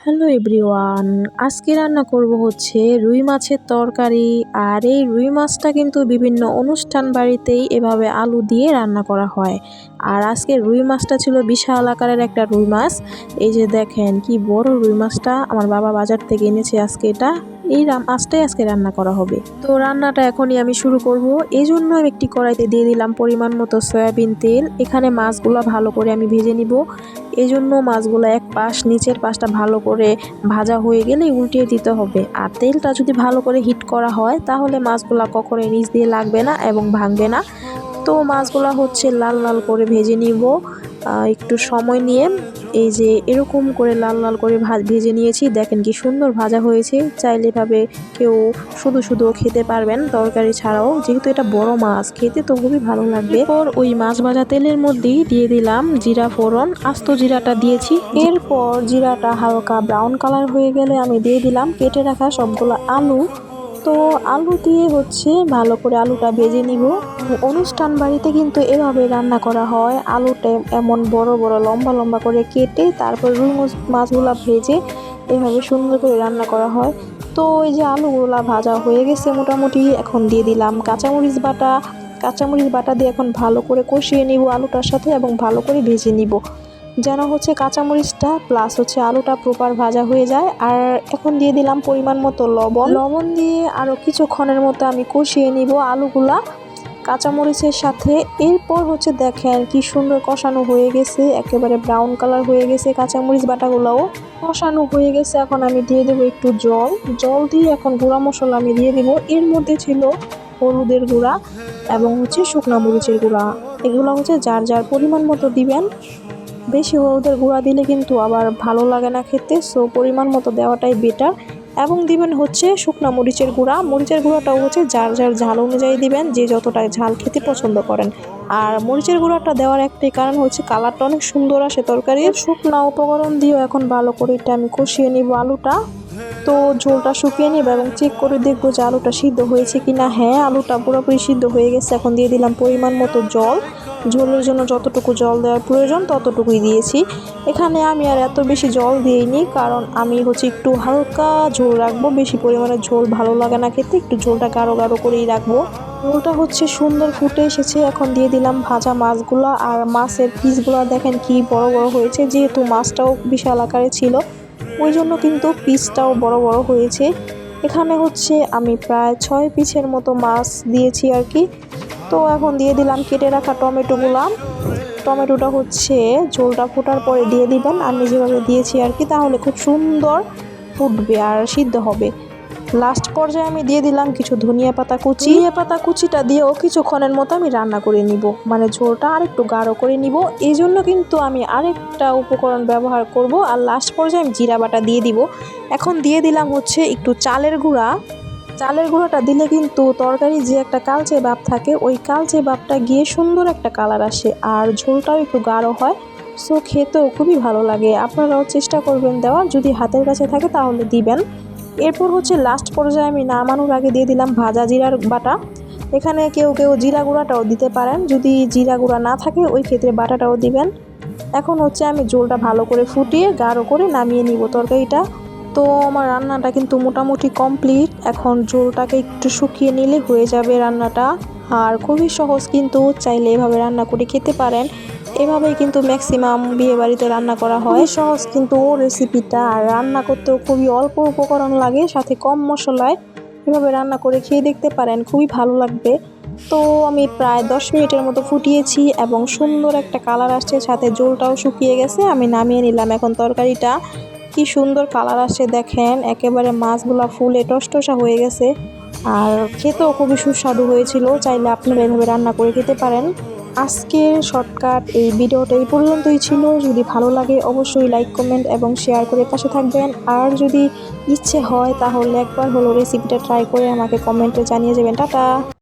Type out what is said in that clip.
Hello everyone, আজকে রান্না করব হচ্ছে রুই মাছের তরকারি। আর এই রুই মাছটা কিন্তু বিভিন্ন অনুষ্ঠান বাড়িতেই এভাবে আলু দিয়ে রান্না করা হয়। আর আজকে রুই মাছটা ছিল বিশাল আকারের একটা রুই মাছ। এই যে দেখেন কি বড় রুই মাছটা, আমার বাবা বাজার থেকে এনেছে আজকে এটা। এই মাছটাই আজকে রান্না করা হবে। তো রান্নাটা এখনই আমি শুরু করব। এই জন্য আমি একটি কড়াইতে দিয়ে দিলাম পরিমাণ মতো সয়াবিন তেল। এখানে মাছগুলো ভালো করে আমি ভেজে নিব। এই জন্য মাছগুলো এক পাশ নিচের পাশটা ভালো করে ভাজা হয়ে গেলে উল্টিয়ে দিতে হবে। আর তেলটা যদি ভালো করে হিট করা হয় তাহলে মাছগুলো কখনোই নিচ দিয়ে লাগবে না এবং ভাঙবে না। তো মাছগুলো হচ্ছে লাল লাল করে ভেজে নিব একটু সময় নিয়ে। এই যে এরকম করে লাল লাল করে ভেজে নিয়েছি, দেখেন কি সুন্দর ভাজা হয়েছে। চাইলে এভাবে কেউ শুধু শুধু খেতে পারবেন তরকারি ছাড়াও, যেহেতু এটা বড় মাছ, খেতে তো খুবই ভালো লাগবে। এরপর ওই মাছ ভাজা তেলের মধ্যেই দিয়ে দিলাম জিরা ফোড়ন, আস্ত জিরাটা দিয়েছি। এরপর জিরাটা হালকা ব্রাউন কালার হয়ে গেলে আমি দিয়ে দিলাম কেটে রাখা সবগুলো আলু। তো আলু দিয়ে হচ্ছে ভালো করে আলুটা ভেজে নিব। অনুষ্ঠান বাড়িতে কিন্তু এভাবে রান্না করা হয়, আলুটা এমন বড় বড় লম্বা লম্বা করে কেটে তারপর রুই মাছগুলা ভেজে এভাবে সুন্দর করে রান্না করা হয়। তো এই যে আলুগুলা ভাজা হয়ে গেছে মোটামুটি, এখন দিয়ে দিলাম কাঁচামরিচ বাটা। কাঁচামরিচ বাটা দিয়ে এখন ভালো করে কষিয়ে নিব আলুটার সাথে এবং ভালো করে ভেজে নিব, যেন হচ্ছে কাঁচামরিচটা প্লাস হচ্ছে আলুটা প্রপার ভাজা হয়ে যায়। আর এখন দিয়ে দিলাম পরিমাণ মতো লবণ দিয়ে আরও কিছুক্ষণের মতো আমি কষিয়ে নিব আলুগুলা কাঁচামরিচের সাথে। এরপর হচ্ছে দেখেন কি সুন্দর কষানো হয়ে গেছে, একেবারে ব্রাউন কালার হয়ে গেছে, কাঁচামরিচ বাটাগুলোও কষানো হয়ে গেছে। এখন আমি দিয়ে দেবো একটু জল দিয়ে এখন গুঁড়া মশলা আমি দিয়ে দিব। এর মধ্যে ছিল হলুদের গুঁড়া এবং হচ্ছে শুকনো মরিচের গুঁড়া। এগুলো হচ্ছে যার যার পরিমাণ মতো দিবেন। বেশি হলুদের গুঁড়া দিলে কিন্তু আবার ভালো লাগে না খেতে, সো পরিমাণ মতো দেওয়াটাই বেটার। এবং দিবেন হচ্ছে শুকনা মরিচের গুঁড়া। মরিচের গুঁড়াটাও হচ্ছে যার যার ঝাল অনুযায়ী দিবেন, যে যতটা ঝাল খেতে পছন্দ করেন। আর মরিচের গুঁড়াটা দেওয়ার একটাই কারণ হচ্ছে কালারটা অনেক সুন্দর আসে তরকারির। শুকনা উপকরণ দিয়েও এখন ভালো করে এটা আমি কষিয়ে নিব আলুটা। তো ঝোলটা শুকিয়ে নিব এবং চেক করে দেখবো যে আলুটা সিদ্ধ হয়েছে কিনা। হ্যাঁ, আলুটা পুরোপুরি সিদ্ধ হয়ে গেছে। এখন দিয়ে দিলাম পরিমাণ মতো জল। ঝোলের জন্য যতটুকু জল দেওয়ার প্রয়োজন ততটুকুই দিয়েছি। এখানে আমি আর এত বেশি জল দিইনি, কারণ আমি হচ্ছে একটু হালকা ঝোল রাখবো। বেশি পরিমাণে ঝোল ভালো লাগে না খেতে, একটু ঝোলটা গাঢ় গাঢ় করেই রাখবো। ঝোলটা হচ্ছে সুন্দর ফুটে এসেছে। এখন দিয়ে দিলাম ভাজা মাছগুলো। আর মাছের পিসগুলো দেখেন কি বড় বড় হয়েছে, যেহেতু মাছটাও বিশাল আকারে ছিল ওই জন্য কিন্তু পিসটাও বড় বড় হয়েছে। এখানে হচ্ছে আমি প্রায় 6 পিসের মতো মাছ দিয়েছি আর কি। তো এখন দিয়ে দিলাম কেটে রাখা টমেটোটা হচ্ছে ঝোলটা ফোটার পরে দিয়ে দিবেন, আমি যেভাবে দিয়েছি আর কি, তাহলে খুব সুন্দর ফুটবে আর সিদ্ধ হবে। লাস্ট পর্যায়ে আমি দিয়ে দিলাম কিছু ধনিয়া পাতা কুচিটা দিয়েও কিছুক্ষণের মতো আমি রান্না করে নিব, মানে ঝোলটা আরেকটু গাঢ় করে নিব। এই জন্য কিন্তু আমি আরেকটা উপকরণ ব্যবহার করব। আর লাস্ট পর্যায়ে আমি জিরা বাটা দিয়ে দিব। এখন দিয়ে দিলাম হচ্ছে একটু চালের গুঁড়াটা দিলে কিন্তু তরকারি যে একটা কালচে ভাব থাকে, ওই কালচে ভাবটা গিয়ে সুন্দর একটা কালার আসে আর ঝোলটাও একটু গাঢ় হয়। সো খেতেও খুবই ভালো লাগে। আপনারাও চেষ্টা করবেন দেওয়ার, যদি হাতের কাছে থাকে তাহলে দিবেন। এরপর হচ্ছে লাস্ট পর্যায়ে আমি নামানোর আগে দিয়ে দিলাম ভাজা জিরার বাটা। এখানে কেউ কেউ জিরা গুঁড়াটাও দিতে পারেন, যদি জিরা গুঁড়া না থাকে ওই ক্ষেত্রে বাটাটাও দিবেন। এখন হচ্ছে আমি ঝোলটা ভালো করে ফুটিয়ে গাঢ় করে নামিয়ে নিব তরকারিটা। তো আমার রান্নাটা কিন্তু মোটামুটি কমপ্লিট। এখন ঝোলটাকে একটু শুকিয়ে নিলে হয়ে যাবে রান্নাটা। আর খুবই সহজ, কিন্তু চাইলে এভাবে রান্না করে খেতে পারেন। এভাবেই কিন্তু ম্যাক্সিমাম বিয়ে বাড়িতে রান্না করা হয়। সহজ কিন্তু রেসিপিটা, আর রান্না করতেও খুবই অল্প উপকরণ লাগে, সাথে কম মশলায়। এভাবে রান্না করে খেয়ে দেখতে পারেন, খুবই ভালো লাগবে। তো আমি প্রায় 10 মিনিটের মতো ফুটিয়েছি এবং সুন্দর একটা কালার আসছে, সাথে ঝোলটাও শুকিয়ে গেছে। আমি নামিয়ে নিলাম এখন তরকারিটা। কি সুন্দর কালার আসছে দেখেন, একেবারে মাছগুলা ফুলে টসটসা হয়ে গেছে আর খেতেও খুবই সুস্বাদু হয়েছিল। চাইলে আপনারা এভাবে রান্না করে খেতে পারেন। আজকের শর্টকাট এই ভিডিওটা এই পর্যন্তই ছিল। যদি ভালো লাগে অবশ্যই লাইক, কমেন্ট এবং শেয়ার করে পাশে থাকবেন। আর যদি ইচ্ছে হয় তাহলে একবার হলো রেসিপিটা ট্রাই করে আমাকে কমেন্টে জানিয়ে যাবেন। টাটা।